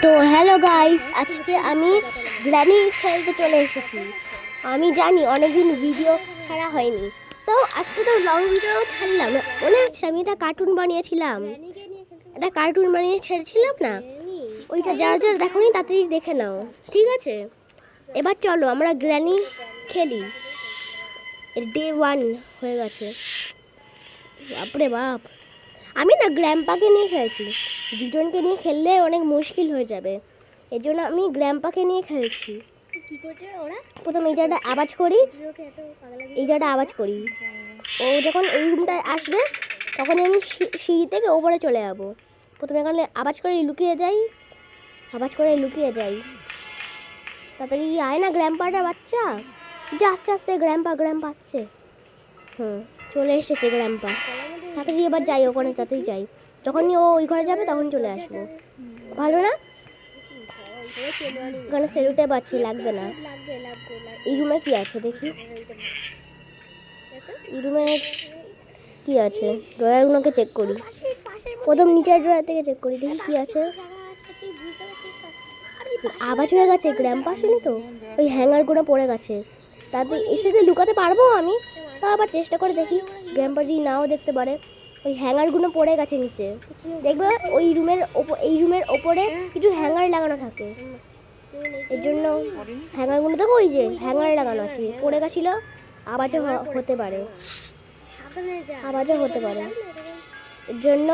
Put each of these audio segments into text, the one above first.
তো hello guys, আজকে আমি গ্র্যানি খেলতে চলে এসেছি। আমি জানি অনেকদিন ভিডিও ছাড়া হয়নি, তো আজকে তো লং ভিডিও ছাড়লাম। মনে আছে আমি একটা কার্টুন বানিয়েছিলাম, ছেড়েছিলাম না? ওইটা যারা যারা দেখোনি তাড়াতাড়ি দেখে নাও, ঠিক আছে? এবার চলো আমরা গ্র্যানি খেলি। ডে 1 হয়ে গেছে। বাপরে বাপ, আমি না গ্র্যাম্পাকে নিয়ে খেলছি। দুজনকে নিয়ে খেললে অনেক মুশকিল হয়ে যাবে, এর জন্য আমি গ্র্যাম্পাকে নিয়ে খেলছি। কি করছে ওরা? প্রথম এই জায়গাটা আওয়াজ করি, ও যখন এই রুমটায় আসবে তখন আমি সিঁড়ি থেকে ওপরে চলে যাব। প্রথমে এখানে আওয়াজ করে লুকিয়ে যাই। তাড়াতাড়ি আয় না গ্র্যাম্পাটা, বাচ্চা যে আস্তে গ্র্যাম্পা আসছে। চলে এসেছে গ্র্যাম্পা। তাড়াতাড়ি এবার যাই ওখানে, তাড়াতাড়ি যাই। যখনই ও ওই ঘরে যাবে তখন চলে আসবো। ভালো না? এখানে সেলুটে পাচ্ছি, লাগবে না। এই রুমে কি আছে দেখি, এই রুমে কি আছে? ড্রয়ারগুলোকে চেক করি। প্রথম নিচের ড্রয়ার থেকে চেক করি, দেখি কি আছে। আওয়াজ হয়ে গেছে, গ্র্যাম্পা আসেনি তো। ওই হ্যাঙ্গারগুলো পড়ে গেছে, তাতে এসে লুকাতে পারবো আমি। তা আবার চেষ্টা করে দেখি, গ্র্যাম্পা যদি নাও দেখতে পারে। ওই হ্যাঙ্গারগুলো পড়ে গেছে নিচে, দেখবে এই রুমের ওপরে কিছু হ্যাঙ্গার লাগানো থাকে। এর জন্য হ্যাঙ্গারগুলো দেখো, ওই যে হ্যাঙ্গার লাগানো আছে, পড়ে গেছিলো। আওয়াজও হতে পারে, এর জন্য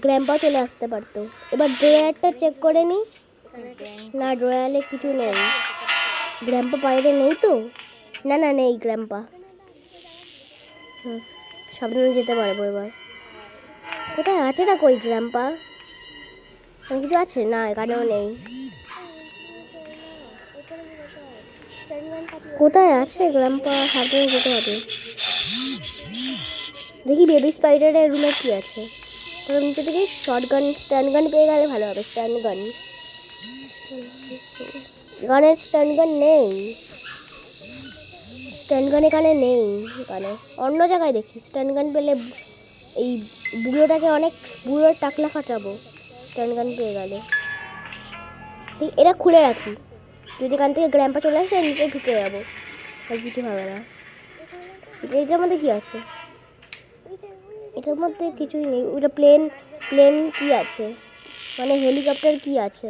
গ্র্যাম্পা চলে আসতে পারতো। এবার ড্রয়ারটা চেক করে নি। না, ড্রয়ারে কিছু নেই। গ্র্যাম্পা বাইরে নেই তো? না নেই গ্র্যাম্পা। সাবধানে যেতে পারবো এবার। কোথায় আছে না, কই গ্র্যাম্পা? কিছু আছে না, এখানেও নেই। কোথায় আছে গ্র্যাম্পা? সাবধানে যেতে হবে। দেখি বেবি স্পাইডারের রুমে কি আছে। নিচে থেকে স্ট্যান্ড গান পেয়ে গেলে ভালো হবে। স্ট্যান্ড গান নেই। এখানে নেই, এখানে অন্য জায়গায় দেখি। স্ট্যান্ড গান পেলে এই বুড়োর টাকলা ফাটাবো। স্ট্যান্ড গান পেয়ে গেলে ঠিক এটা খুলে রাখি। যদি এখান থেকে গ্র্যাম্পা চলে আসে নিচে ঢুকে যাবো, আর কিছু হবে না। এটার মধ্যে কি আছে? এটার মধ্যে কিছুই নেই। ওটা প্লেন কি আছে, মানে হেলিকপ্টার কি আছে?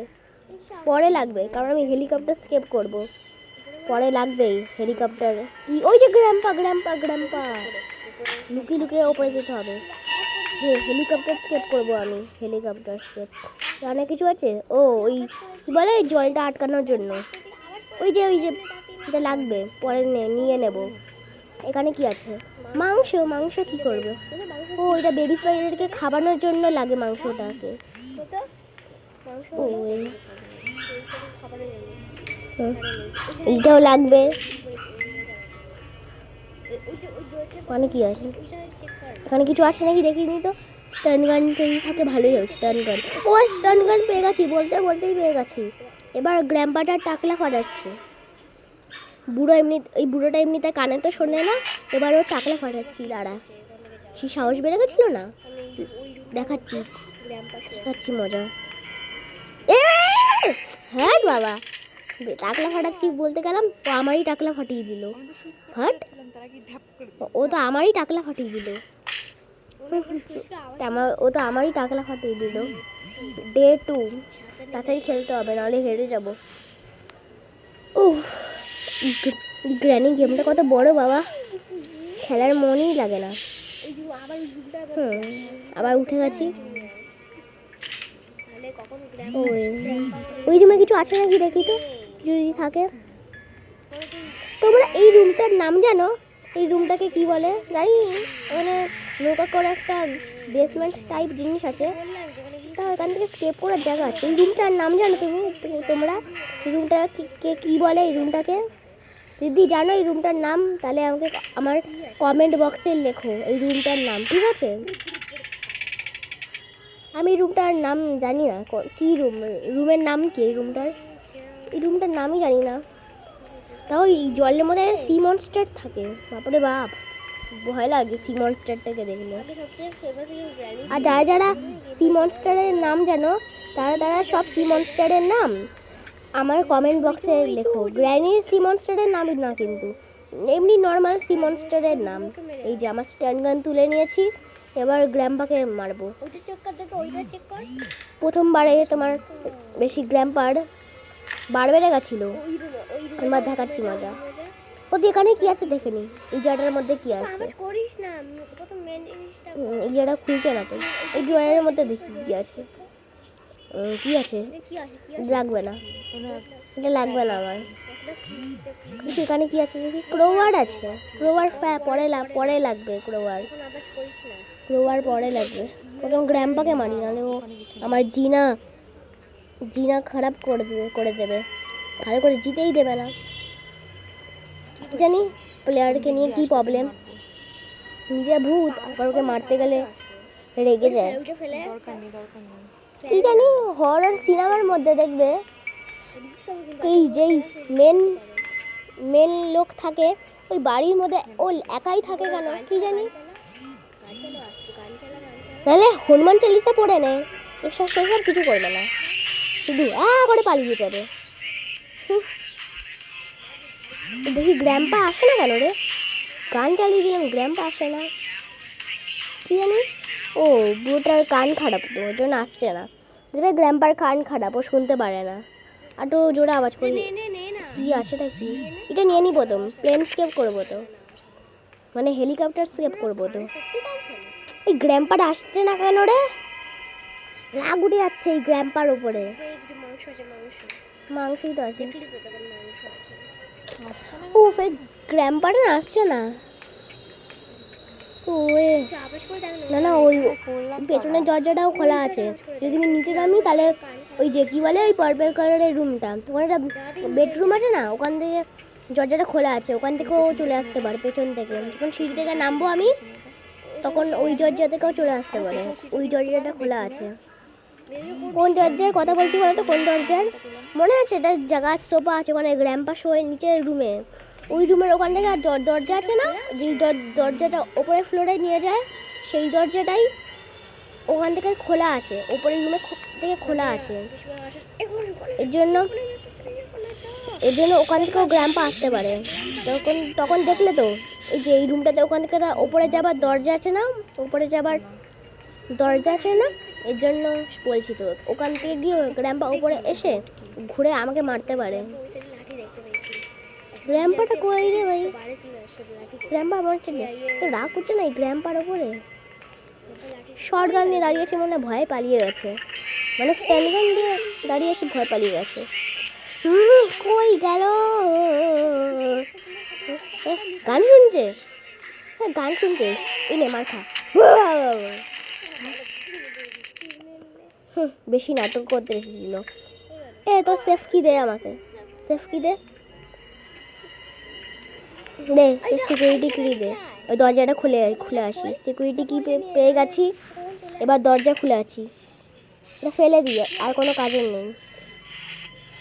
পরে লাগবে, কারণ আমি হেলিকপ্টার স্কেপ করব। পরে লাগবেই হেলিকপ্টার। কি ওই যে গ্র্যাম্পা লুকিয়ে ওপরে যেতে হবে। হেলিকপ্টার স্কেপ করবো আমি। হেলিকপ্টার স্কেপ জানে কিছু আছে? ও ওই কি বলে, জলটা আটকানোর জন্য। ওই যে এটা লাগবে, পরে নিয়ে নেব। এখানে কি আছে? মাংস কি করবে? ও এটা বেবি স্পাইডারকে খাওয়ানোর জন্য লাগে মাংসটাকে। এইটাও লাগবে। মানে কি আছে? এখানে কিছু আছে নাকি দেখিনি তো। স্টান গান যদি থাকে ভালোই হবে। স্টান গান পেয়ে গেছি, বলতেই পেয়ে গেছি। এবার গ্র্যাম্পাটা টাকলা ফাটাচ্ছে। বুড়োটা এমনিতে কানে তো শোনে না, এবার ও টাকলা ফাটাচ্ছি। দাঁড়া, সে সাহস বেড়ে গেছিল না? দেখাচ্ছি মজা। হ্যাঁ বাবা, টাকলা ফাটাচ্ছি বলতে গেলাম, তো আমারই টাকলা ফাটিয়ে দিল। ও তো আমারই টাকলা ফাটিয়ে দিল। ডে 2 তাড়াতাড়ি খেলতে হবে, নাহলে হেরে যাব। গ্র্যানি গেমটা কত বড় বাবা, খেলার মনই লাগে না। আবার উঠে গেছি। ওই রুমে কিছু আছে নাকি দেখি তো, কিছু যদি থাকে। তোমরা এই রুমটার নাম জানো? এই রুমটাকে কি বলে জানি, মানে নৌকা করে একটা বেসমেন্ট টাইপ জিনিস আছে, তা এখান থেকে স্কেপ করার জায়গা আছে। এই রুমটার নাম জানো তোমরা? এই রুমটা কি বলে? এই রুমটাকে যদি জানো এই রুমটার নাম, তাহলে আমাকে আমার কমেন্ট বক্সে লেখো এই রুমটার নাম, ঠিক আছে? আমি রুমটার নাম জানি না। কি রুমের নাম কি? এই রুমটার নামই জানি না। তাও এই জলের মধ্যে সি মনস্টার থাকে। বাপরে বাপ, ভয় লাগে সি মনস্টারটাকে দেখলে। আর যারা সি মনস্টারের নাম জানো, তারা সব সি মনস্টারের নাম আমার কমেন্ট বক্সে লেখো। গ্র্যানির সি মনস্টারের নামই না কিন্তু, এমনি নর্মাল সি মনস্টারের নাম। এই যে আমার স্ট্যান্ড গান তুলে নিয়েছি, এবার গ্র্যাম্পাকে মারবো। প্রথমবারে তোমার বেশি গ্র্যাম্পার বার বেড়ে গেছিলো, এবার দেখাচ্ছি মজা। ওদের এখানে কি আছে দেখে নি, এই জায়গাটার মধ্যে কি আছে। এই জায়গাটা খুলছে না তো, এই জায়গাটার মধ্যে দেখি কি আছে। কি আছে লাগবে না, এটা লাগবে না আমার। এখানে কি আছে দেখি, ক্রোওয়ার আছে। ক্রোওয়ার পরে লাগবে, ক্রোওয়ার পরে লাগবে। প্রথম গ্র্যাম্পাকে মারি, নাহলে ও আমার জিনা খারাপ করে দেবে, ভালো করে জিতেই দেবে না। কি জানি প্লেয়ারকে নিয়ে কি প্রবলেম, নিজে ভূত আবার ওকে মারতে গেলে রেগে যায়। কি জানি হরর সিনেমার মধ্যে দেখবে এই যেই মেন লোক থাকে ওই বাড়ির মধ্যে ও একাই থাকে কেন কি জানি, তাহলে হনুমান চালিসা পড়ে নেয়, সেসব কিছু করবে না, শুধু করে পালিয়ে যাবে। দেখি গ্র্যাম্পা আসে না কেন রে, গান চালিয়ে দিলাম গ্র্যাম্পা আসে না কি জানি। ও বুড়োটার কান খারাপ তো, ওর জন্য আসছে না। দেখবে গ্র্যাম্পার কান খারাপ, ও শুনতে পারে না। আর তো জোরে আওয়াজ করি, কি আছেটা কি, এটা নিয়ে নিবো তো, প্লেন স্কেপ করবো তো, মানে হেলিকপ্টার স্কেপ করবো তো। এই গ্র্যাম্পার আসছে না কেন রে, রাগ উঠে যাচ্ছে এই গ্র্যাম্পার উপরে। মাংসই তো আছে। ও ফের গ্র্যাম্পার আসছে না, না ওই পেছনের দরজাটাও খোলা আছে। যদি আমি নিচে নামি তাহলে ওই যে কি বলে ওই পার্পল কালারের রুমটা, ওখানে একটা বেডরুম আছে না, ওখান থেকে দরজাটা খোলা আছে, ওখান থেকেও চলে আসতে পারে পেছন থেকে। যখন সিঁড়ি থেকে নামবো আমি তখন ওই দরজা থেকেও চলে আসতে পারে, ওই দরজাটা খোলা আছে। কোন দরজার কথা বলছি বলো তো, কোন দরজার মনে আছে, এটা জায়গা সোফা আছে ওখানে, গ্র্যাম্পা শোয় নিচের রুমে, ওই রুমের ওখান থেকে দরজা আছে না, যে দরজাটা ওপরে ফ্লোরে নিয়ে যায়, সেই দরজাটাই ওখান থেকে খোলা আছে, ওপরের রুমে থেকে খোলা আছে। এর জন্য ওখান থেকেও গ্র্যাম্পা আসতে পারে। তখন দেখলে তো এই যে এই রুমটাতে ওখান থেকে ওপরে যাবার দরজা আছে না, এর জন্য বলছি তো, ওখান থেকে গিয়ে গ্র্যাম্পা উপরে এসে ঘুরে আমাকে মারতে পারে। গ্র্যাম্পাটা কই রে ভাই, গ্র্যাম্পা আমার তো রাগ করছে না এই গ্র্যাম্পার উপরে। শর্ট গান নিয়ে দাঁড়িয়েছে, মনে ভয়ে পালিয়ে গেছে, মানে স্ট্যান্ড গান দিয়ে দাঁড়িয়েছে, ভয় পালিয়ে গেছে। কই গেল, গান শুনছে, গান শুনছে, এই নে মার খা। বেশি নাটক করতে এসেছিল। তো সেফ কি দে আমাকে, সেফ কি দে সিকিউরিটি কি দে, ওই দরজাটা খুলে আসি। সিকিউরিটি কি পেয়ে গেছি, এবার দরজা খুলে আছি। এটা ফেলে দিয়ে আর কোনো কাজের নেই।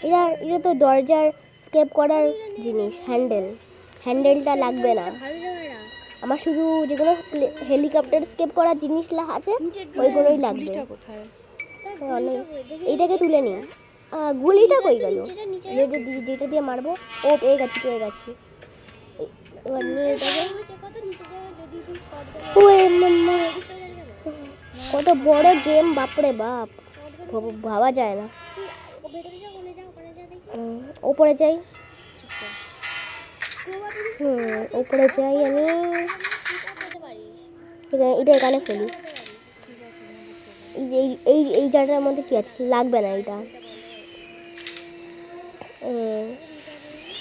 এটা তো দরজার স্কেপ করার জিনিস, হ্যান্ডেলটা লাগবে না আমার, শুধু যেগুলো হেলিকপ্টার স্কেপ করার জিনিস আছে ওইগুলোই লাগবে। এইটাকে তুলে নি, গুলিটা কই গেল, যেটা দিয়ে মারবো। ও পেয়ে গেছি এবার নিয়ে এটাকে, কত বড় গেম, বাপরে বাপ, ভাবা যায় না। ওপরে যাই, ওপরে যাই আমি, এটা এখানে ফেলি। এই জায়গাটার মধ্যে কি আছে, লাগবে না এটা।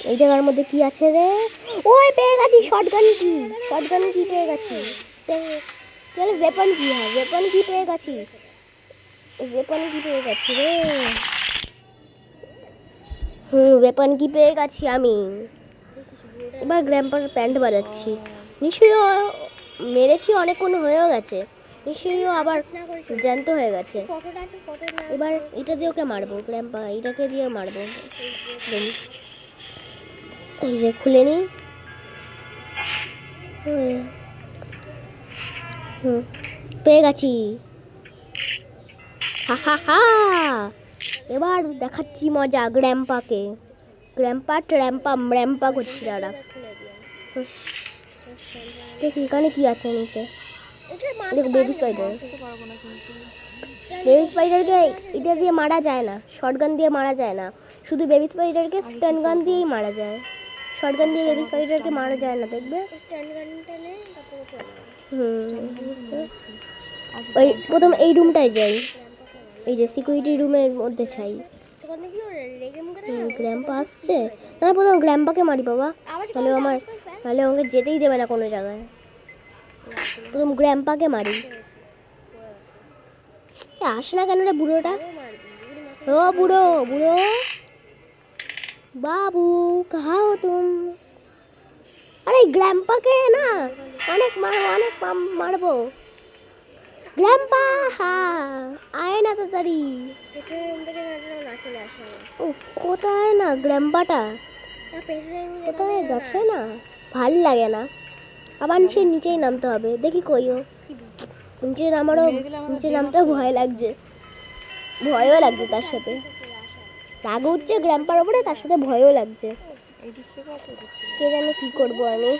এই জায়গার মধ্যে কি আছে রে, ওই পেয়ে গেছি শটগান কি পেয়ে গেছি। তাহলে ওয়েপন কি হয়, ওয়েপন কি পেয়ে গেছি রে, ওয়েপন কি পেয়ে গেছি আমি। এবার গ্র্যাম্পার প্যান্ট বাজাচ্ছি, নিশ্চয়ই মেরেছি অনেকক্ষণ হয়েও গেছে, নিশ্চয়ই আবার জ্যান্ত হয়ে গেছে। এবার এটা দিয়ে ওকে মারবো, গ্র্যাম্পা এটাকে দিয়ে মারবো। এই যে খুলে নি, পেয়ে গেছি। হা হা হা, এবার দেখাচ্ছি মজা গ্র্যাম্পাকে। গ্র্যাম্পা ট্র্যাম্পা ম্র্যাম্পা করছি দাঁড়া। দেখি এখানে কি আছে নিচে। দেখো বেবি স্পাইডার। বেবি স্পাইডারকে এটা দিয়ে মারা যায় না, শটগান দিয়ে মারা যায় না, শুধু বেবি স্পাইডারকে স্টান গান দিয়েই মারা যায়। শটগান দিয়ে বেবি স্পাইডারকে মারা যায় না, দেখবে। ওই প্রথম এই রুমটায় যাই, এই যে সিকিউরিটি রুমের মধ্যে চাই। গ্র্যাম্পা আসছে না, প্রথম গ্র্যাম্পাকে মারি বাবা, তাহলে আমাকে যেতেই দেবে না কোনো জায়গায়। প্রথম গ্র্যাম্পাকে মারি। আসে না কেন রে বুড়োটা? ও বুড়ো বুড়ো বাবু কাহা হো তুম? আরে গ্র্যাম্পাকে না অনেক মারবো। গ্র্যাম্পা আয় না তাড়াতাড়ি। কোথায় না গ্র্যাম্পাটা, কোথায় গেছে না, ভাল লাগে না। আবার সে নিচেই নামতে হবে, দেখি কইও নিচে নামতে ভয় লাগছে, ভয়ও লাগছে তার সাথে। রাগ উঠছে গ্র্যাম্পার ওপরে, তার সাথে ভয়ও লাগছে। কে জানে কি করবো আমি।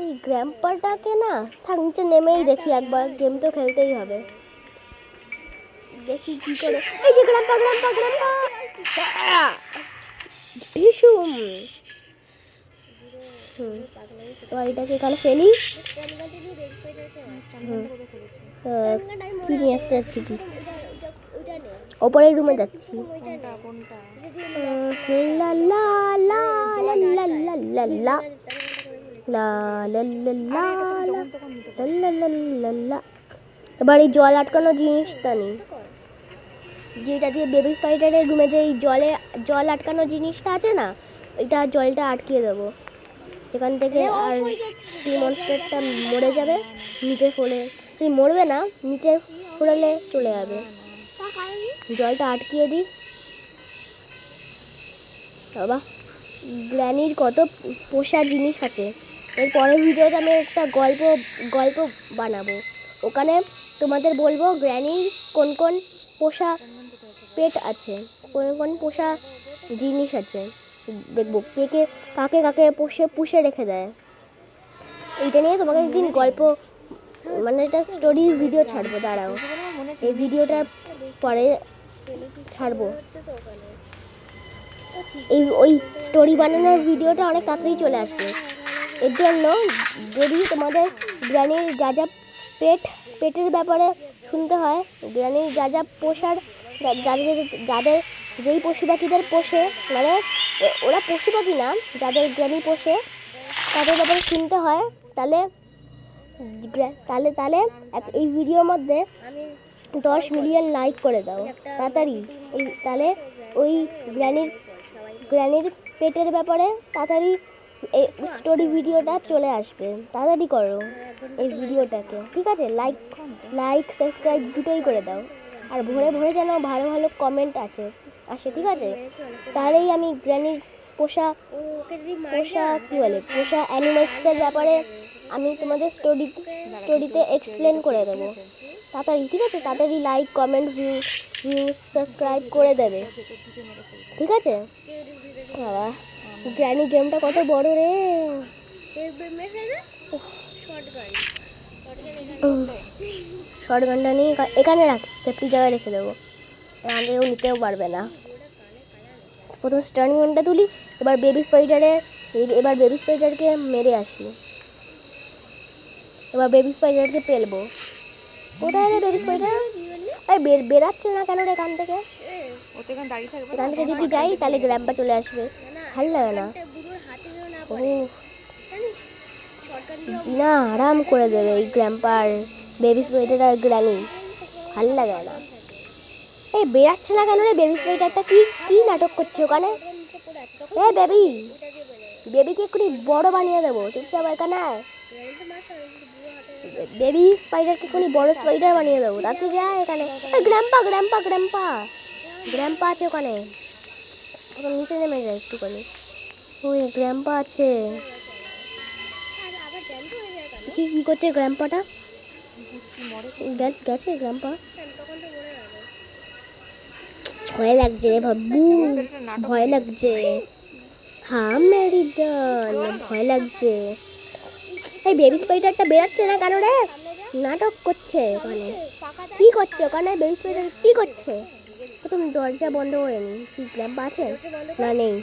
এই গ্র্যাম্পারটাকে না থাক, নিচে নেমেই দেখি একবার, গেম তো খেলতেই হবে। দেখি কি করে। এই যে গ্র্যাম্পা ভীষণ। এবার এটাকে এখানে ফেলি। কি নিয়ে আসতে যাচ্ছি, কি ওপরের রুমে যাচ্ছি। লা লা লা লা লা লা লা লা লা লা লা লা। এবার এই জল আটকানো জিনিসটা নেই, যেটা দিয়ে বেবি স্পাইডারের রুমে যে জল আটকানো জিনিসটা আছে না, এটা জলটা আটকিয়ে দেবো, যেখান থেকে আর সেই মনস্টারটা মরে যাবে। নিচে ফোলে মরবে না, নিচে ফোড়ালে চলে যাবে। জলটা আটকিয়ে দিই। বাবা গ্র্যানির কত পোষা জিনিস আছে। এর পরের ভিডিওতে আমি একটা গল্প বানাবো, ওখানে তোমাদের বলবো গ্র্যানির কোন কোন পোষা পেট আছে, কোন কোন পোষা জিনিস আছে। দেখবো কাকে কাকে পুষে রেখে দেয়। এইটা নিয়ে তোমাকে একদিন গল্প, মানে এটা স্টোরির ভিডিও ছাড়বো, দাঁড়াও এই ভিডিওটা পরে ছাড়বো। ওই স্টোরি বানানোর ভিডিওটা অনেক তাড়াতাড়ি চলে আসবে। এর জন্য যদি তোমাদের গ্র্যানির যা যা পেটের ব্যাপারে শুনতে হয়, গ্র্যানির যা যা পোষার, যাদের যেই পশু পাখিদের পোষে, মানে ওরা পশু পাখি না, যাদের গ্র্যানি পোষে তাদের ব্যাপারে শুনতে হয়, তাহলে এই ভিডিওর মধ্যে 10 মিলিয়ন লাইক করে দাও তাড়াতাড়ি। তাহলে ওই গ্র্যানির পেটের ব্যাপারে তাড়াতাড়ি এই স্টোরি ভিডিওটা চলে আসবে। তাড়াতাড়ি করো এই ভিডিওটাকে, ঠিক আছে? লাইক সাবস্ক্রাইব দুটোই করে দাও, আর ভরে যেন ভালো ভালো কমেন্ট আসে, ঠিক আছে? তাহলেই আমি গ্র্যানির পোষা অ্যানিমেলসদের ব্যাপারে আমি তোমাদের স্টোরিতে এক্সপ্লেন করে দেবো তাড়াতাড়ি, ঠিক আছে? তাড়াতাড়ি লাইক কমেন্ট ভিউজ সাবস্ক্রাইব করে দেবে, ঠিক আছে? বাবা গ্র্যানি গেমটা কত বড় রে। শর্ট গানটা নিয়ে এখানে রাখ, সেফটি জায়গায় রেখে দেবো, এখান থেকেও নিতেও পারবে না। প্রথম স্টার্নিং গানটা তুলি, এবার বেবি স্পাইডারকে মেরে আসি। এবার বেবি স্পাইডারকে পেলবো। কোথায় রে বেবি স্পাইডার? বেরাচ্ছে না কেন রে এখান থেকে? এখান থেকে যদি যাই তাহলে গ্র্যাম্পা চলে আসবে, ভালো লাগে না। না আরাম করে দেবে এই গ্র্যাম্পার বেবি স্পাইডার আর গ্র্যানি, ভালো লাগে না। এই বেরাচ্ছে না কেন রে বেবি স্পাইডারটা? কি নাটক করছে ওখানে? বেবিকে এক্ষুনি বড় বানিয়ে দেবো, চুপচাপ এখানে বেবি স্পাইডারকে এক্ষুনি বড় স্পাইডার বানিয়ে দেবো, তাতে যায় এখানে। গ্র্যাম্পা আছে ওখানে, নিচে নেমে যায় একটুখানি। ওই গ্র্যাম্পা আছে, কি করছে গ্র্যাম্পাটা? গেছে গ্রাম্পা। ভয় লাগছে রে বাবু, ভয় লাগছে। হ্যাঁ মেরি জান, ভয় লাগছে। এই বেবি স্পাইডারটা বেরাচ্ছে না কেন রে? নাটক করছে ওখানে। কি করছে ওখানে বেবি স্পাইডার? কি করছে? তুমি দরজা বন্ধ করে নি। কি গ্রাম্পা আছে না? নেই।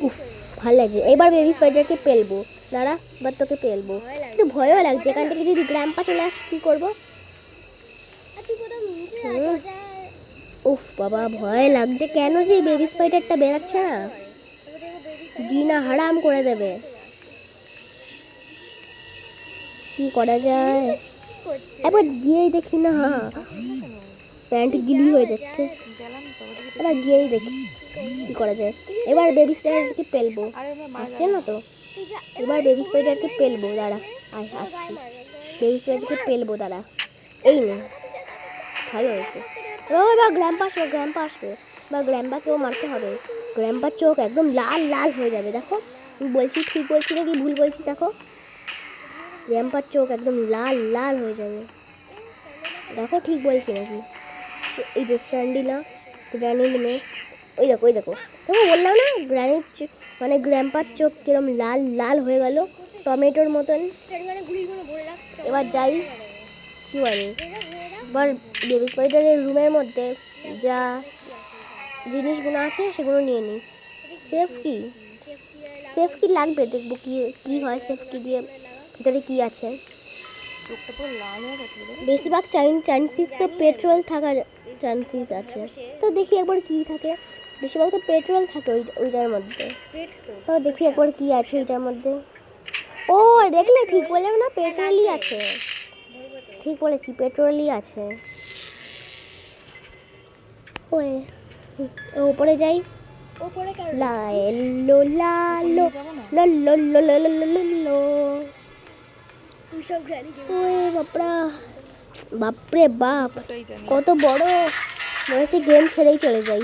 উফ, ভালো লাগছে। এবার বেবি স্পাইডারকে পেলবো। দাঁড়া, এবার তোকে পেলবো। একটু ভয়ও লাগছে, এখান থেকে যদি গ্রাম্পা চলে আসে কি করবো? উফ বাবা, ভয় লাগছে। কেন যে বেবি স্পাইডারটা বেরাচ্ছে না? জিনা হারাম করে দেবে। কি করা যায়? একবার গিয়েই দেখি না। প্যান্ট গিলি হয়ে যাচ্ছে। এবার গিয়েই দেখি কি করা যায়। এবার বেবি স্পাইডারকে পেলবো। আসছে না তো? এবার বেবি স্পাইডারকে পেলবো। দাঁড়া, আয় আসছি। বেবি স্পাইডারকে পেলবো, দাঁড়া। এই নে, ভালো হয়েছে। এবার গ্র্যাম্পা আসবে, গ্র্যাম্পা আসবে। বা গ্র্যাম্পাকেও মারতে হবে। গ্র্যাম্পার চোখ একদম লাল লাল হয়ে যাবে। দেখো বলছি, ঠিক বলছি নাকি ভুল বলছি? দেখো গ্র্যাম্পার চোখ একদম লাল লাল হয়ে যাবে। দেখো ঠিক বলছি নাকি? এই যে স্যান্ডিলা গ্র্যানির মেয়ে, ওই দেখো ওই দেখো। দেখো বললাম না, গ্র্যানির মানে গ্র্যাম্পার চোখ কিরম লাল লাল হয়ে গেল, টমেটোর মতন। এবার যাই, কি বলে, এবার বেবি স্পাইডারের রুমের মধ্যে যা জিনিসগুলো আছে সেগুলো নিয়ে নিই। সেফ কি, সেফ কি লাগবে, দেখবো কি কি হয় সেফ কি দিয়ে, ভিতরে কি আছে। বেশিরভাগ চান্সেস তো পেট্রোল থাকার চান্সেস আছে। তো দেখি একবার কি থাকে। বেশিরভাগ তো পেট্রোল থাকে ওইটার মধ্যে। তো দেখি একবার কি আছে ওইটার মধ্যে। ও দেখলে ঠিক বললাম না, পেট্রোলই আছে। ঠিক বলেছি, পেট্রোলই আছে। ওই উপরে যাই। লালো লালো লালো লালো লালো। বাপরে বাপ, কত বড়। মনে হচ্ছে গেম ছেড়েই চলে যাই।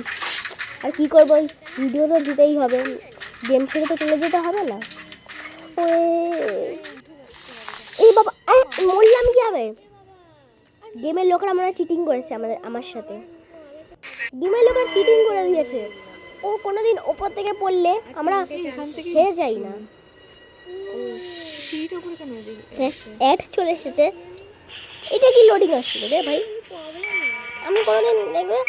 আর কি করবো, ভিডিও তো দিতেই হবে। গেম ছেড়ে তো চলে যেতে হবে না। এই বাবা, মরলাম কি হবে? গেমের লোকরা মনে হয় চিটিং করেছে আমার সাথে। গেমের লোকরা চিটিং করে দিয়েছে। ও কোনোদিন ওপর থেকে পড়লে আমরা হেরে যাই না। অ্যাড চলে এসেছে। এটা কি লোডিং আসলো রে ভাই? আমি কোনোদিন দেখবে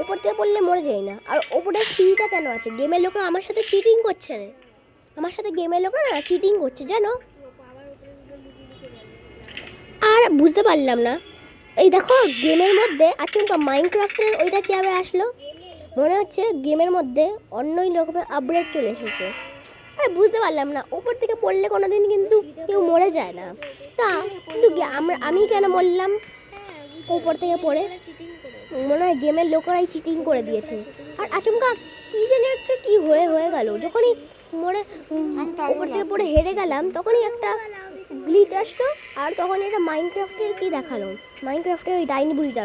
ওপর থেকে পড়লে মরে যাই না। আর ওপরে সিঁড়িটা কেন আছে? গেমের লোকরা আমার সাথে চিটিং করছে না। আমার সাথে গেমের লোকরা চিটিং করছে জানো। আর বুঝতে পারলাম না। এই দেখো গেমের মধ্যে আচমকা মাইনক্রাফটের ওইটা কীভাবে আসলো? মনে হচ্ছে গেমের মধ্যে অন্যই রকমের আপডেট চলে এসেছে। আর বুঝতে পারলাম না, ওপর থেকে পড়লে কোনোদিন কিন্তু কেউ মরে যায় না। তা কিন্তু আমি কেন মরলাম ওপর থেকে পড়ে? মনে হয় গেমের লোকেরাই চিটিং করে দিয়েছে। আর আচমকা কি জানি একটা কি হয়ে গেল, যখনই মরে ওপর থেকে পড়ে হেরে গেলাম, তখনই একটা গ্লিচ আসলো। আর তখন এটা মাইনক্রাফটের কি দেখালো, মাইনক্রাফটের ওই ডাইনি বুড়িটা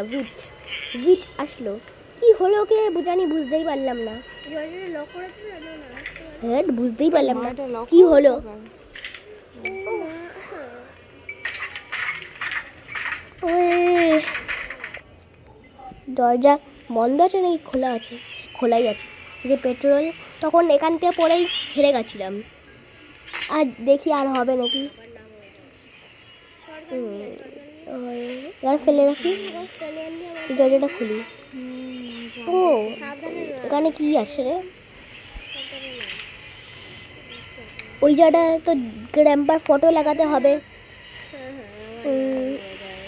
উইচ আসলো। কি হলো ওকে জানি, বুঝতেই পারলাম না। হ্যাঁ বুঝতেই পারলাম না কি হলো। দরজা বন্ধ আছে নাকি খোলা আছে? খোলাই আছে। যে পেট্রোল, তখন এখান থেকে পড়েই হেরে গেছিলাম। আর দেখি আর হবে নাকি। এবার ফেলে রাখি, দরজাটা খুলি। ও এখানে কি আছে রে? ওই জায়গাটা তো গ্র্যাম্পার ফটো লাগাতে হবে।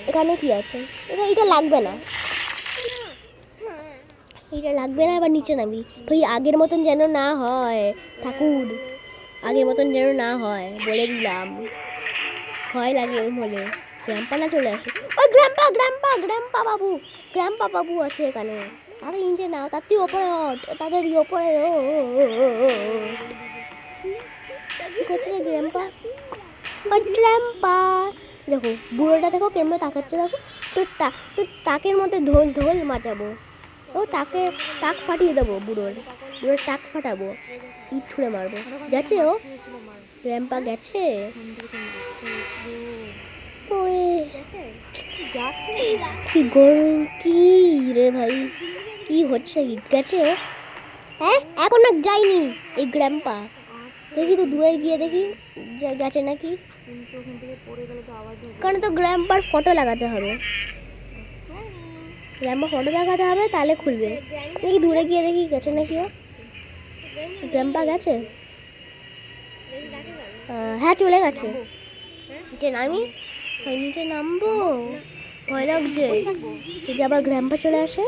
এখানে কি আছে? এটা লাগবে না, এটা লাগবে না। এবার নিচে নামি। ভাই আগের মতন যেন না হয় ঠাকুর, আগের মতন যেন না হয় বলে দিলাম। ভয় লাগে এরম হলে। গ্র্যাম্পা না চলে আসে। ওই গ্র্যাম্পা গ্র্যাম্পা গ্র্যাম্পা বাবু আছে এখানে। আরে ইঞ্জে না, তার তুই ওপরে ওঠ, তাদের ওপরে কি করছে রে গ্র্যাম্পা? গ্র্যাম্পা দেখো বুড়োটা, দেখো কেমন তাকাচ্ছে। দেখো তোর টাকের মধ্যে ঢোল মাচাবো। ও টাক ফাটিয়ে দেবো। বুড়োর টাক ফাটাবো, ইট ছুঁড়ে মারবো। গেছে ও গ্র্যাম্পা গেছে। ওয়ে কি গরম, কি রে ভাই, কি হচ্ছে, গেছে ও? হ্যাঁ এখন না যাইনি এই গ্র্যাম্পা, দেখি তো দূরে গিয়ে দেখি গেছে নাকি, কিন্তু ওখান থেকে পড়ে গেলে তো আওয়াজ হবে। কারণ তো গ্র্যাম্পার ফটো লাগাতে হবে, গ্র্যাম্পার ফটো লাগাতে হবে তাহলে খুলবে। দেখি দূরে গিয়ে দেখি গেছে নাকি ও, গ্র্যাম্পা গেছে। হ্যাঁ চলে গেছে। নিচে নামি, নিচে নামবো, ভয় লাগছে যদি আবার গ্র্যাম্পা চলে আসে।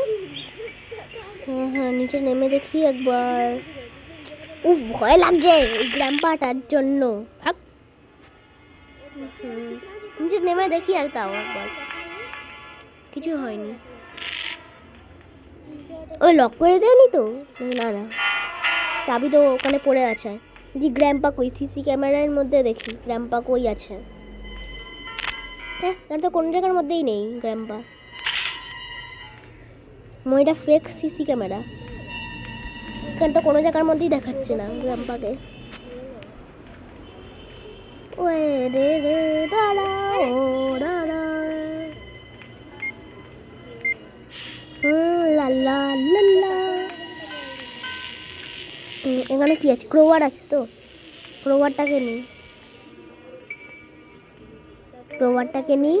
হ্যাঁ হ্যাঁ নিচে নেমে দেখি একবার, উফ ভয় লাগছে ওই গ্র্যাম্পাটার জন্য। ভাগ, নিচে নেমে দেখি তাও একবার, কিছু হয়নি। ওই লক করে দেয়নি তো? না না, চাবি তো ওখানে পড়ে আছে। জি গ্র্যাম্পা কই, সিসি ক্যামেরার মধ্যে দেখি গ্র্যাম্পা কই আছে। হ্যাঁ এটা তো কোনো জায়গার মধ্যেই নেই গ্র্যাম্পা, এটা ফেক সিসি ক্যামেরা, এখানে তো কোনো জায়গার মধ্যেই দেখাচ্ছে না গ্র্যাম্পাকে। ওয়ে রে রে দাঁড়া, ও দাঁড়া, লাল্লা লাল্লা। এখানে কি আছে? ক্রোবার আছে তো, ক্রোবারটাকে নিই, ক্রোবারটাকে নিই।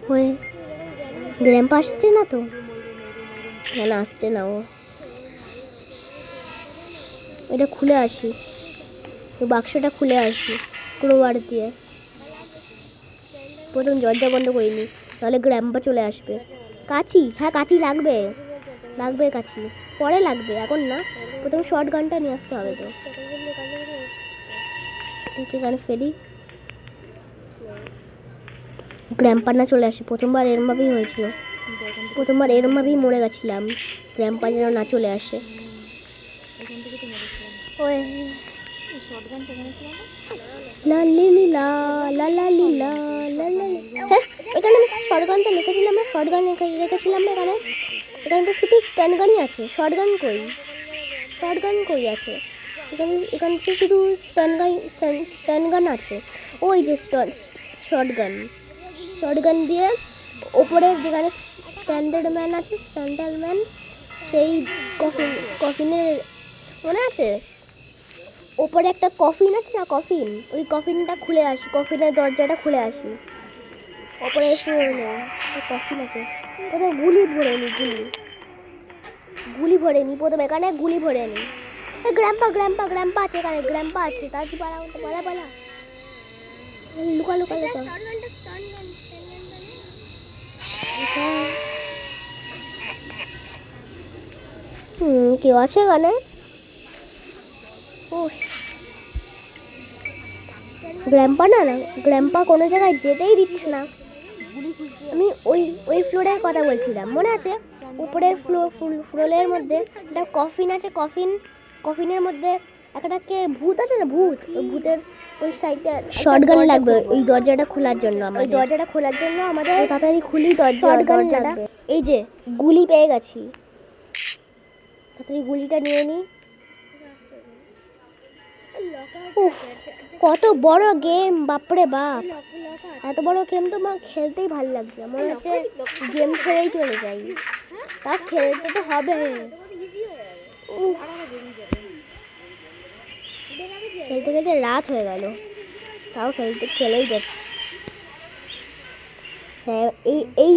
হয়ে গ্র্যাম্পা আসছে না তো? না আসছে না ও, এটা খুলে আসি, বাক্সটা খুলে আসি ক্রোবার দিয়ে। প্রথম দরজা বন্ধ করিনি, তাহলে গ্র্যাম্পা চলে আসবে। কাঁচি, হ্যাঁ কাঁচি লাগবে, লাগবে কাঁচি, পরে লাগবে এখন না। প্রথম শর্ট গানটা নিয়ে আসতে হবে তো। ঠিক এখানে ফেলি, গ্র্যাম্পা না চলে আসে। প্রথমবার এরমভাবেই হয়েছিল, প্রথমবার এরমভাবেই মরে গেছিলাম, গ্র্যাম্পা যেন না চলে আসে। ওই লা লি লি লা লা লা লি লা লা লা লি। হ্যাঁ এখানে আমি শর্ট গানটা লিখেছিলাম না, শর্ট গান রেখেছিলাম না এখানে, এখানে তো শুধু স্ট্যান্ড গানই আছে, শর্ট গান কই, শর্ট গান কই আছে এখানে? এখানে তো শুধু স্ট্যান্ড গান আছে। ওই যে শর্ট গান, শর্ট গান দিয়ে ওপরে যেখানে স্ট্যান্ডার্ড ম্যান আছে, স্ট্যান্ডার্ড ম্যান সেই কফিনের মনে আছে, ওপরে একটা কফিন আছে না, কফিন, ওই কফিনটা খুলে আসি, কফিনের দরজাটা খুলে আসি। ওপরে এসে কফিন আছে, প্রথমে গুলি ভরে নি, গুলি ভরে নি প্রথমে, এখানে গুলি ভরে নি। গ্র্যাম্পা গ্র্যাম্পা গ্র্যাম্পা আছে এখানে, গ্র্যাম্পা আছে, তার কি পালা পালা পালা, লুকা লুকা লুকা। কেউ আছে এখানে? ও গ্র্যাম্পা না, না গ্র্যাম্পা কোনো জায়গায় যেতেই দিচ্ছে না। আমি ওই ওই ফ্লোরের কথা বলছিলাম, মনে আছে? উপরের ফ্লোরের মধ্যে একটা কফিন আছে, কফিনের মধ্যে একটা কে ভূত আছে না, ভূত, ওই ভূতের ওই সাইডে শর্ট গান লাগবে ওই দরজাটা খোলার জন্য। ওই দরজাটা খোলার জন্য আমাদের তাড়াতাড়ি খুলি শর্ট গান লাগবে। এই যে গুলি পেয়ে গেছি, তাড়াতাড়ি গুলিটা নিয়ে নিই। উফ কত বড় গেম, বাপরে বাপ, এত বড় গেম তো আমার খেলতেই ভালো লাগছে, মনে হচ্ছে গেম ছেড়েই চলে যাই, তা খেলতে তো হবে। খেলতে খেলতে রাত হয়ে গেল, তাও খেলেই যাচ্ছি। হ্যাঁ এই এই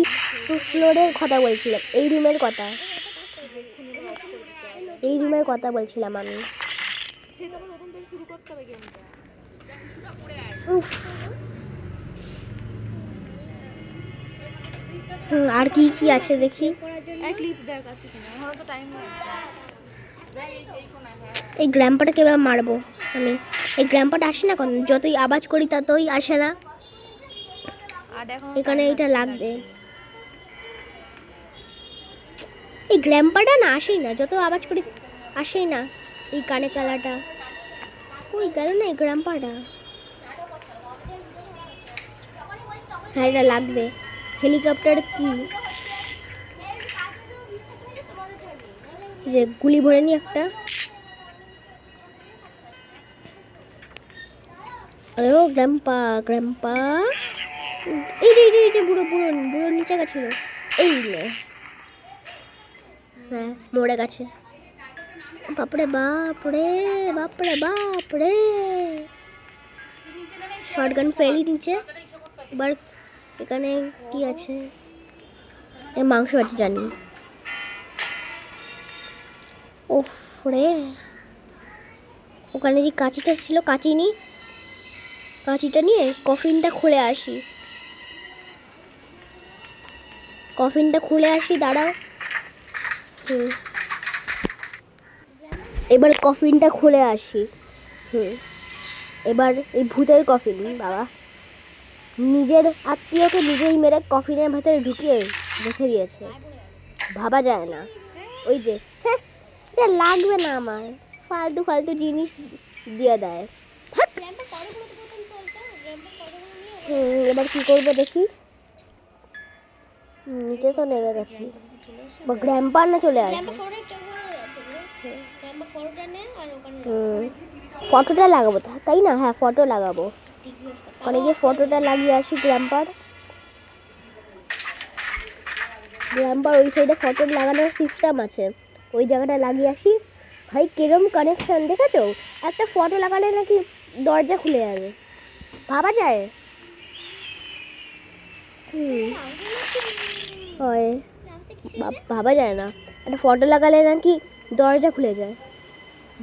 ফ্লোরের কথা বলছিলাম, এই রুমের কথা, এই রুমের কথা বলছিলাম আমি। আর কি কি আছে দেখি, এই গ্র্যাম্পাটা কেভাবে মারবো আমি? এই গ্র্যাম্পাটা আসে না, কোনো যতই আওয়াজ করি ততই আসে না, এখানে এইটা লাগবে। এই গ্র্যাম্পাটা না আসেই না, যত আওয়াজ করি আসেই না। এই কানে কালাটা ওই গেল না, এই গ্র্যাম্পাটা, হ্যাঁ এটা লাগবে। হেলিকপ্টার কি যে গুলি ভরে নি একটা, আরে ও গ্র্যাম্পা গ্র্যাম্পা, এই যে বুড়ো বুড়ো বুড়ো নিচে গেছিল, এই নে। হ্যাঁ মরে গেছে। বাপরে বাপরে বাপরে বাপরে, শটগান ফেলি নিচে। এবার এখানে কি আছে? এ মাংস আছে জানি। ওফ রে, ওখানে যে কাঁচিটা ছিল, কাঁচিটা নিয়ে কফিনটা খুলে আসি। দাঁড়াও। এবার কফিনটা খুলে আসি। এবার এই ভূতের কফিন, বাবা নিজের আত্মীয়কে নিজেই মেরে কফিনের ভেতরে ঢুকিয়ে রেখে দিয়েছে, ভাবা যায় না। ওই যে হ্যাঁ, সেটা লাগবে না আমার, ফালতু ফালতু জিনিস দিয়ে দেয়। এবার কি করবো দেখি। নিচে তো নেমে গেছি, গ্র্যাম্পা না চলে আসবে। ফটোটা লাগাবো তাই না? হ্যাঁ ফটো লাগাবো, ওখানে গিয়ে ফটোটা লাগিয়ে আসি। গ্র্যাম্পার ওই সাইডে ফটো লাগানোর সিস্টেম আছে, ওই জায়গাটা লাগিয়ে আসি। ভাই কিরম কানেকশন দেখেছো? একটা ফটো লাগালে নাকি দরজা খুলে যাবে, ভাবা যায়? হয়, ভাবা যায় না, একটা ফটো লাগালে নাকি দরজা খুলে যায়।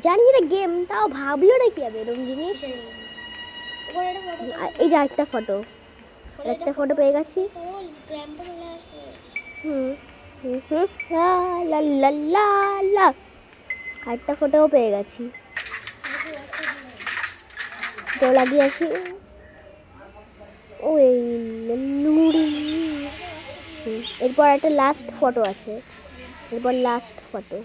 জানি এটা গেম, তাও ভাবলো না কি হবে এরকম জিনিস। এই যে একটা ফটো পেয়ে গেছি। আরেকটা ফটোও পেয়ে গেছি, তো লাগিয়ে আসি। ওই লুড়ি। এরপর একটা লাস্ট ফটো আছে, এরপর লাস্ট ফটো।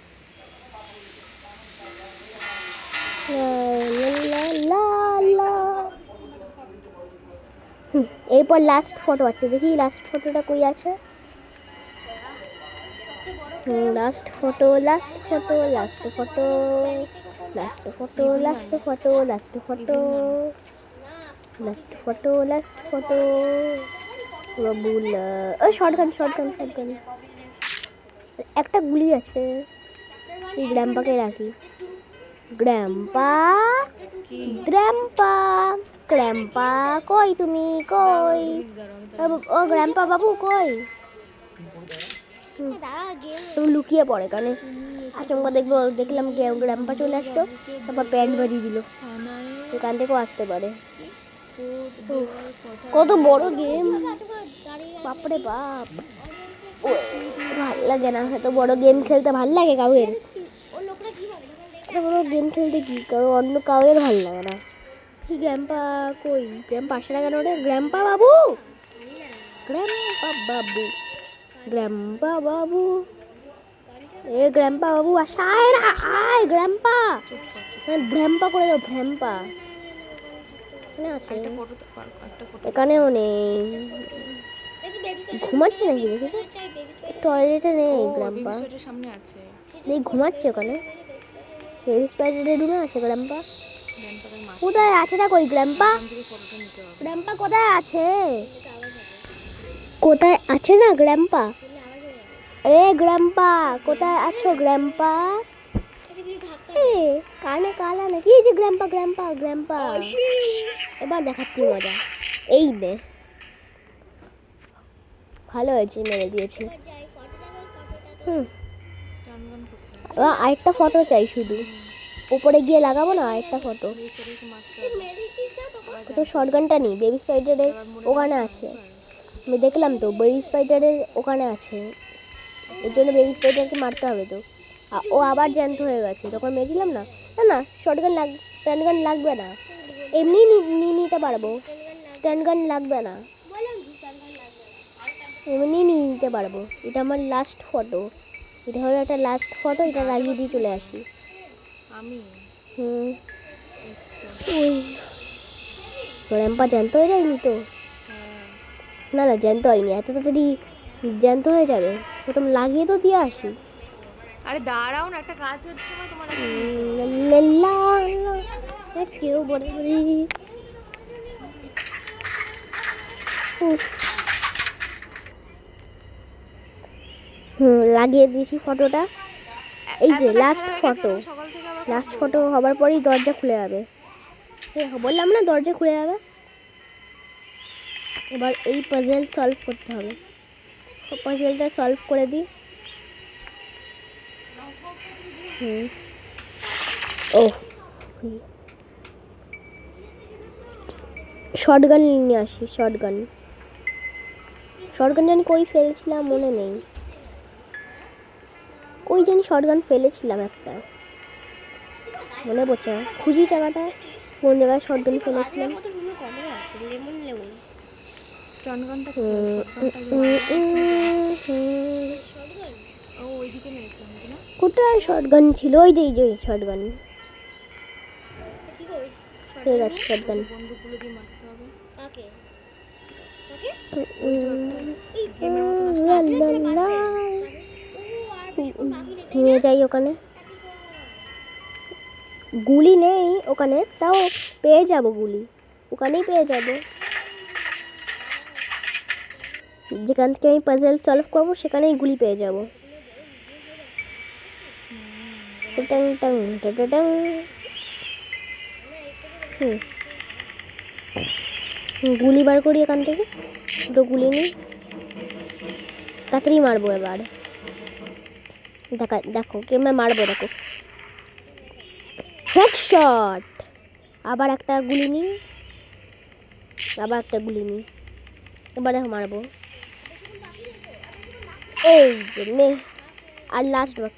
এরপর লাস্ট ফটো আছে, দেখি লাস্ট ফটোটা কই আছে। Last photo last photo last photo last photo last photo last photo last photo last photo বাবুলা। ও শটগান একটা গুলি আছে, এই গ্র্যাম্পাকে রাখি। গ্র্যাম্পা কই তুমি, কই? ও গ্র্যাম্পা বাবু কই? তুমি লুকিয়ে পড়ে কানে, আচমকা দেখলাম গ্র্যাম্পা চলে আসতো, তারপর প্যান্ট বাজিয়ে দিল, এখান থেকেও আসতে পারে। কত বড় গেম, বাপরে বাপ। ভাল লাগে না এত বড় গেম খেলতে, ভাল লাগে কাউয়ের? এত বড় গেম খেলতে কি অন্য কাউয়ের ভাল লাগে না। কি গ্র্যাম্পা কই? গ্র্যাম্পা আসে না কেন রে? গ্র্যাম্পা বাবু এ গ্র্যাম্পা বাবু আসায় না, আয় গ্র্যাম্পা। ভ্র্যাম্পা করে দাও, ভ্র্যাম্পা এখানে আছে, এখানেও নেই। ঘুমাচ্ছে নাকি দেখি তো, টয়লেটে নেই গ্র্যাম্পা, নেই ঘুমাচ্ছে ওখানে। বেবি স্পাইডারের রুমে আছে গ্র্যাম্পা। কোথায় আছে না কই গ্র্যাম্পা? কোথায় আছে? কোথায় আছে না গ্র্যাম্পা? রে গ্র্যাম্পা কোথায় আছো গ্র্যাম্পা? কানে কালা নাকি? এই যে গ্র্যাম্পা এবার দেখাচ্ছি মজা। এই নে, ভালো হয়েছে, মেরে দিয়েছি। আরেকটা ফটো চাই শুধু, উপরে গিয়ে লাগাবো না আরেকটা ফটো। তো শটগানটা নিই, বেবি স্পাইডারের ওখানে আছে, আমি দেখলাম তো বেবি স্পাইডারের ওখানে আছে, এর জন্য বেবি স্পাইডারকে মারতে হবে। তো ও আবার জ্যান্ত হয়ে গেছে, তখন মেরেছিলাম না। না স্ট্যান্ড গান লাগবে না, এমনি নিতে পারবো, স্ট্যান্ড গান লাগবে না, এমনি নিতে পারবো। এটা আমার লাস্ট ফটো, এটা হলো একটা লাস্ট ফটো, এটা লাগিয়ে দিয়ে চলে আসি আমি। ওই গ্র্যাম্পা জ্যান্ত হয়ে যায়নি তো? না জ্যান্ত হয়নি, এত তাড়াতাড়ি জ্যান্ত হয়ে যাবে? প্রথম লাগিয়ে তো দিয়ে আসি। আরে দাঁড়াও না, একটা কাজ হচ্ছে সময় তোমার কেউ বলে উফ। লাগিয়ে দিয়েছি ফটোটা। এই যে এতটা লাস্ট খেলা হয়ে গেছে, ফটো। এখন সকাল থেকে আবার লাস্ট করবো। ফটো হবার পরেই দরজা খুলে যাবে। বললাম না দরজা খুলে যাবে। এবার এই পাজেল সলভ করতে হবে। পাজেলটা সলভ করে দিই। ও শর্টগান নিয়ে আসি। শর্টগান জানি কই ফেলেছিলাম মনে নেই। কই জানি শর্টগান ফেলেছিলাম একটা, মনে পড়ছে না। খুঁজি জায়গাটা কোন জায়গায় শর্টগান ফেলেছিলাম। স্টান গানটা ও ওইদিকে নিয়েছিলাম কি না? কোথায় শর্টগান ছিল? ওই যে শর্টগান। ঠিক আছে শর্টগান। বন্দুকগুলো দিয়ে মারতে হবে। নিয়ে যাই ওখানে। গুলি নেই ওখানে, তাও পেয়ে যাব গুলি, ওখানেই পেয়ে যাব। যেখান থেকে আমি পাজল সলভ করবো সেখানেই গুলি পেয়ে যাব। Tongue tongue tongue tongue. গুলি বার করি এখান থেকে, দুটো গুলি নিই, তাড়াতাড়ি মারবো এবার। দেখো কেমন মারবো, দেখো হেডশট। আবার একটা গুলি নিই, আবার একটা গুলি নিই, এবার দেখো মারবো। এই যে নে, আর লাস্ট বার।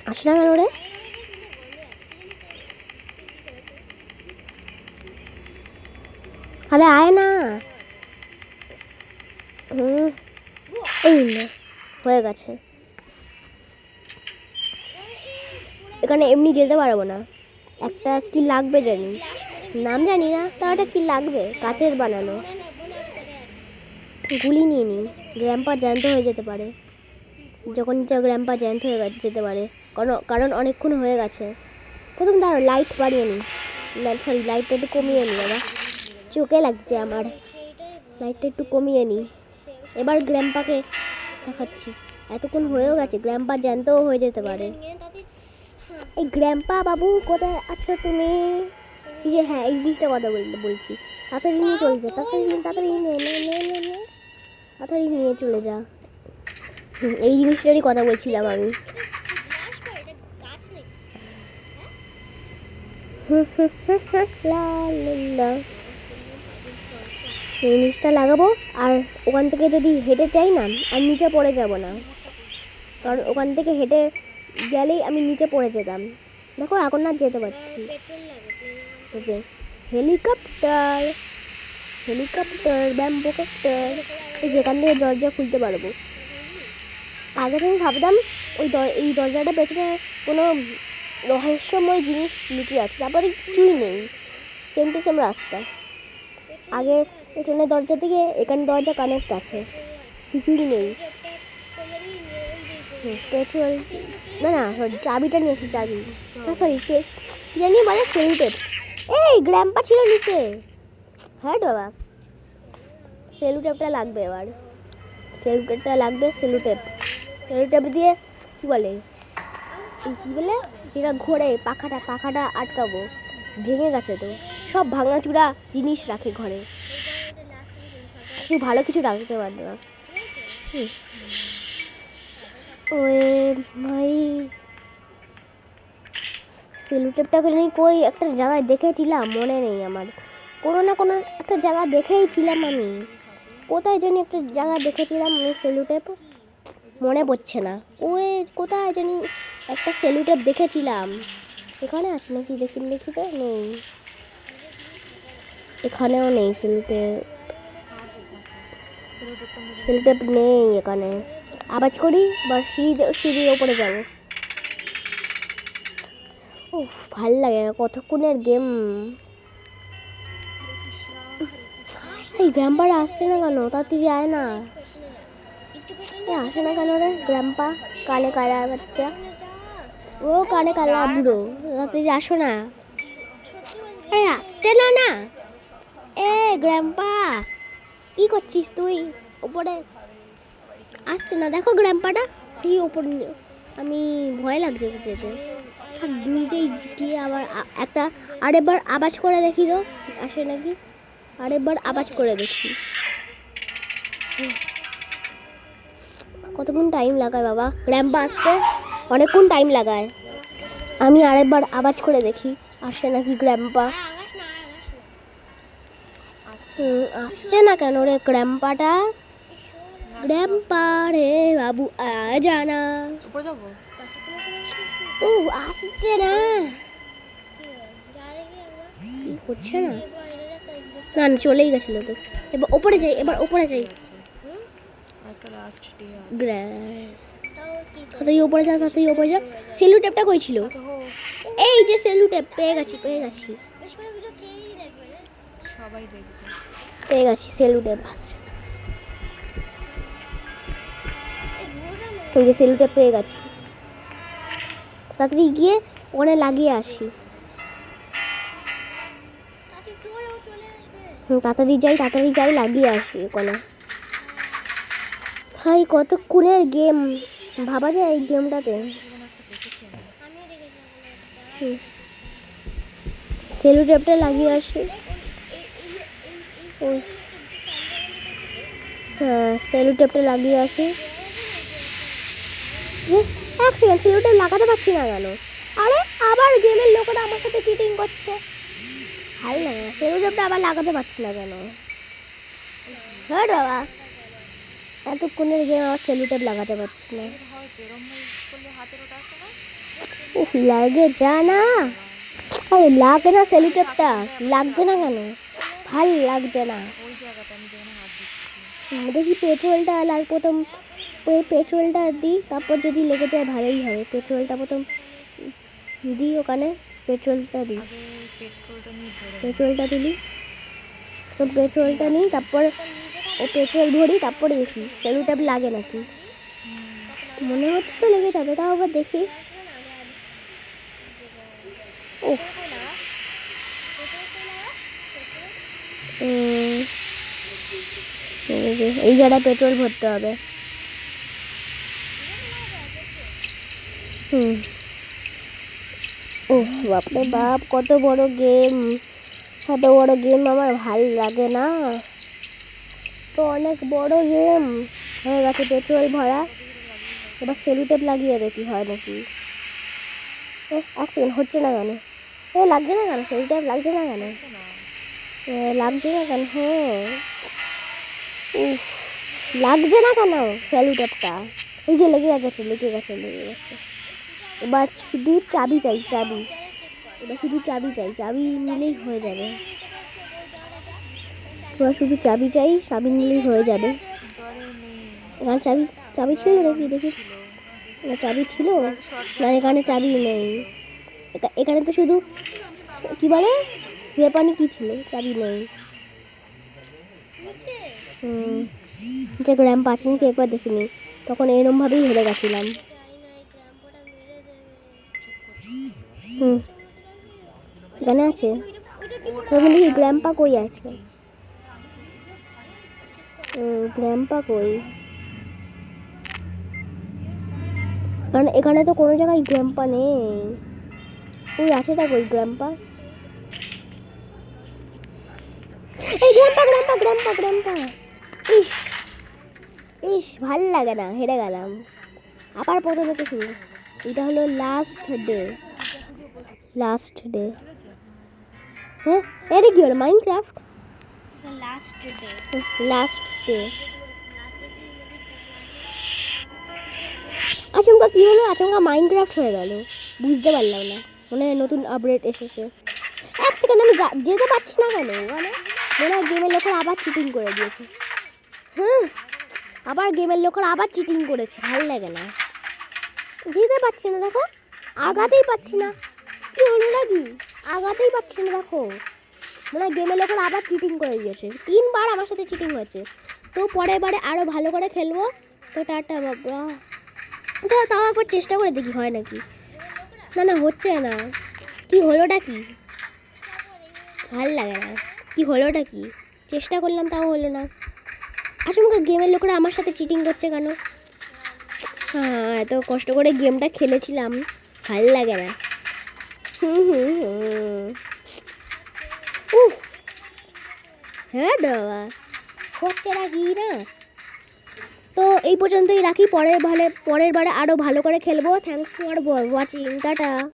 আসে না কেন রে? আরে আয় না। এই না, হয়ে গেছে। এখানে এমনি যেতে পারবো না, একটা কি লাগবে জানি, নাম জানি না, তা একটা কি লাগবে, কাচের বানানো। গুলি নিয়ে নিই, গ্র্যাম্পা জ্যান্ত হয়ে যেতে পারে। যখন যা গ্র্যাম্পা জ্যান্ত হয়ে যেতে পারে, কারণ অনেকক্ষণ হয়ে গেছে। প্রথম দাঁড়ো লাইট বাড়িয়ে নিই, সরি লাইটটা একটু কমিয়ে নিই। বাবা চোখে লাগছে আমার, লাইটটা একটু কমিয়ে নিই। এবার গ্র্যাম্পাকে দেখাচ্ছি। এতক্ষণ হয়েও গেছে, গ্র্যাম্পা জ্যান্তও হয়ে যেতে পারে। এই গ্র্যাম্পা বাবু কোথায় আছো তুমি? এই যে হ্যাঁ, এই জিনিসটা কথা বলছি। তাড়াতাড়ি নিয়ে চলে যা, তাড়াতাড়ি নিয়ে চলে যা। এই জিনিসটারই কথা বলছিলাম আমি। জিনিসটা লাগাবো, আর ওখান থেকে যদি হেঁটে যাই না, আর নিচে পড়ে যাব না, কারণ ওখান থেকে হেঁটে গেলেই আমি নিচে পড়ে যেতাম। দেখো এখন আর যেতে পারছি। যে হেলিকপ্টার, ব্যাম্বো কপ্টার, যেখান থেকে দরজা খুলতে পারবো। আগে আমি ভাবতাম এই দরজাটা পেছনে কোনো রহস্যময় জিনিস লুকিয়ে আছে, তারপরে কিছুই নেই, সেম টু সেম রাস্তা। আগে পেছনের দরজা থেকে এখানে দরজা কানেক্ট আছে, কিছুই নেই। পেট্রোল না সরি, চাবিটা নিয়েছি, চাবি সরি জানি মানে সেলুটেপ। এই গ্র্যাম্পা ছিল নিচে। হ্যাঁ বাবা, সেলুটেপটা লাগবে এবার, সেলুটেপ দিয়ে কী বলে, এই কী বলে যেটা ঘোরে পাখাটা আটকাবো। ভেঙে গেছে তো, সব ভাঙাচুরা জিনিস রাখে ঘরে, কিছু ভালো কিছু রাখতে পারবে না। ওয়ে ভাই, সেলুটেপটাকে জানি কই একটা জায়গায় দেখেছিলাম, মনে নেই আমার। কোনো না কোনো একটা জায়গা দেখেইছিলাম আমি, কোথায় জানি একটা জায়গা দেখেছিলাম আমি সেলুটেপ, মনে পড়ছে না। ওই কোথায় জানি একটা সেলুটেপ দেখেছিলাম। এখানে আছে নাকি, দেখি তো নেই, এখানেও নেই সেলুটেপ নেই এখানে। আওয়াজ করি বা সিঁড়ির ওপরে যাবো। ও ভাল লাগে না, কতক্ষণের গেম। এই গ্র্যাম্পা আসছে না কেন? তাড়াতাড়ি আয় না, আসে না কেন রে গ্র্যাম্পা? কানে কালা বাচ্চা, ও কানে কালা বুড়ো, তাড়াতাড়ি আসো না। আরে আসছে না না। এ গ্র্যাম্পা, কি করছিস তুই উপরে? আসছে না, দেখো গ্র্যাম্পাটা কি উপরে। আমি ভয় লাগছে যেতে। থাক, নিজেই গিয়ে আবার একটা আরেকবার আওয়াজ করে দেখি তো আসে নাকি। আরেকবার আওয়াজ করে দেখি। কতক্ষণ টাইম লাগায় বাবা গ্র্যাম্পা আসতে? অনেকক্ষণ টাইম লাগায়। আমি আরেকবার আওয়াজ করে দেখি আসে নাকি গ্র্যাম্পা। আসছে না কেন রে গ্র্যাম্পাটা? গ্র্যাম্পা রে বাবু আ জানা। উপরে যাবো? ও আসছে না, কি করছে না? না না চলেই গেছিল তো। এবার ওপরে যাই, এবার ওপরে যাই। একটা লাস্ট ডে তাড়াতাড়ি ওপরে যা, তাড়াতাড়ি ওপরে যা। সেলু টেপটা কই ছিল? তো হোক, এই যে সেলু টেপ, পেয়ে গেছি পেয়ে গেছি সবাই দেখবে। পেয়ে গেছি সেলু টেপ। এই যে সেলু টেপ পেয়ে গেছি। তাড়াতাড়ি গিয়ে ওখানে লাগিয়ে আসি। তাড়াতাড়ি যাই লাগিয়ে আসি ওখানে। ভাই কতক্ষণের গেম ভাবা যায় এই গেমটাতে। সেলু টেপটা লাগিয়ে আসি। হ্যাঁ সেলু টেপটা লাগিয়ে আসি। এক সেকেন্ড, সেলু টেপ লাগাতে পারছি না কেন? আরে আবার গেমের লোকেরা আমার সাথে চিটিং করছে। ভালো লাগে না, সেলু টেপটা আবার লাগাতে পারছি না কেন? হ্যাঁ বাবা, এতক্ষণের গেম আবার সেলু টেপ লাগাতে পারছি না। উফ লাগে যা না। আরে লাগে না সেলু টেপটা, লাগছে না কেন? ভাল লাগছে না। ওই জায়গাটা আমি যেখানে হাত দিচ্ছি। দেখি পেট্রোলটা প্রথম পেট্রোলটা দিই, তারপর যদি লেগে যায় ভালোই হবে। পেট্রোলটা প্রথম দিই ওখানে, পেট্রোলটা দিই। আগে পেট্রোলটা নিয়ে ভরে পেট্রোলটা দিলি তো পেট্রোলটা নিই, তারপর ও পেট্রোল ভরি, তারপরে দেখি সেলু টেপ লাগে নাকি। মনে হচ্ছে তো লেগে যাবে, তাও আবার দেখি। ও এই জায়গায় পেট্রোল ভরতে হবে। ও বাপরে বাপ, কত বড় গেম। এত বড় গেম আমার ভাল লাগে না তো। অনেক বড় গেম হয়ে গেছে। পেট্রোল ভরা, এবার সেলু টেপ লাগিয়ে দেখি হয় নাকি। এক সেকেন্ড, হচ্ছে না কেন? লাগছে না কেন? সেলু টেপ লাগছে না কেন? লাগছে না কেন? হ্যাঁ লাগছে না কেন সেলু টেপটা? এই যে লেগে গেছে। এবার শুধু চাবি চাই, চাবি। এবার শুধু চাবি চাই, চাবি নিলেই হয়ে যাবে। এবার শুধু চাবি চাই, চাবি নিলেই হয়ে যাবে। এখানে চাবি ছিল নাকি দেখি? চাবি ছিল না, এখানে চাবি নেই। এখানে তো শুধু কি বলে ওয়েপনি কি ছিল, চাবি নেই। যে গ্র্যাম্প আছে নাকি একবার দেখিনি, তখন এরম ভাবেই হেরে গেছিলাম। এখানে আছে তখন দেখি গ্র্যাম্পা কই আছে। গ্র্যাম্পা কই? কারণ এখানে তো কোনো জায়গায় গ্র্যাম্পা নেই। ওই আছেটা কই গ্র্যাম্পা? এই গ্র্যাম্পা। ইস ইস, ভাল লাগে না, হেরে গেলাম। আবার প্রথমে তো শুরু। এটা হলো লাস্ট ডে। হ্যাঁ এটা কি হলো? Minecraft last day. আচমকা কি হলো? আচমকা মাইনক্রাফট হয়ে গেল, বুঝতে পারলাম না। মনে হয় নতুন আপডেট এসেছে। এক সেকেন্ড, আমি যেতে পারছি না কেন? মানে মনে হয় গেমের লোকেরা আবার চিটিং করে দিয়েছে। হ্যাঁ আবার গেমের লোকেরা আবার চিটিং করেছে, ভালো লাগে না। যেতে পারছি না, দেখো আগাতেই পারছি না। কি হলো নাকি? আগাতেই পারছি না, দেখো মনে হয় গেমের লোকেরা আবার চিটিং করে দিয়েছে। 3বার আমার সাথে চিটিং হয়েছে। তো পরের বারে আরও ভালো করে খেলবো। তো টাটা বাবা। তো তাও একবার চেষ্টা করে দেখি হয় নাকি। না হচ্ছে না। কি হলোটা কি? ভাল লাগে না। কি হলোটা কি? চেষ্টা করলাম তাও হলো না। আচমকা গেমের লোকেরা আমার সাথে চিটিং করছে কেন? হ্যাঁ, এত কষ্ট করে গেমটা খেলেছিলাম, ভাল লাগে না। উফ, হ্যাঁ বাবা, হচ্ছে না কি না। তো এই পর্যন্তই রাখি, পরের বারে আরও ভালো করে খেলবো। Thanks for watching, tata.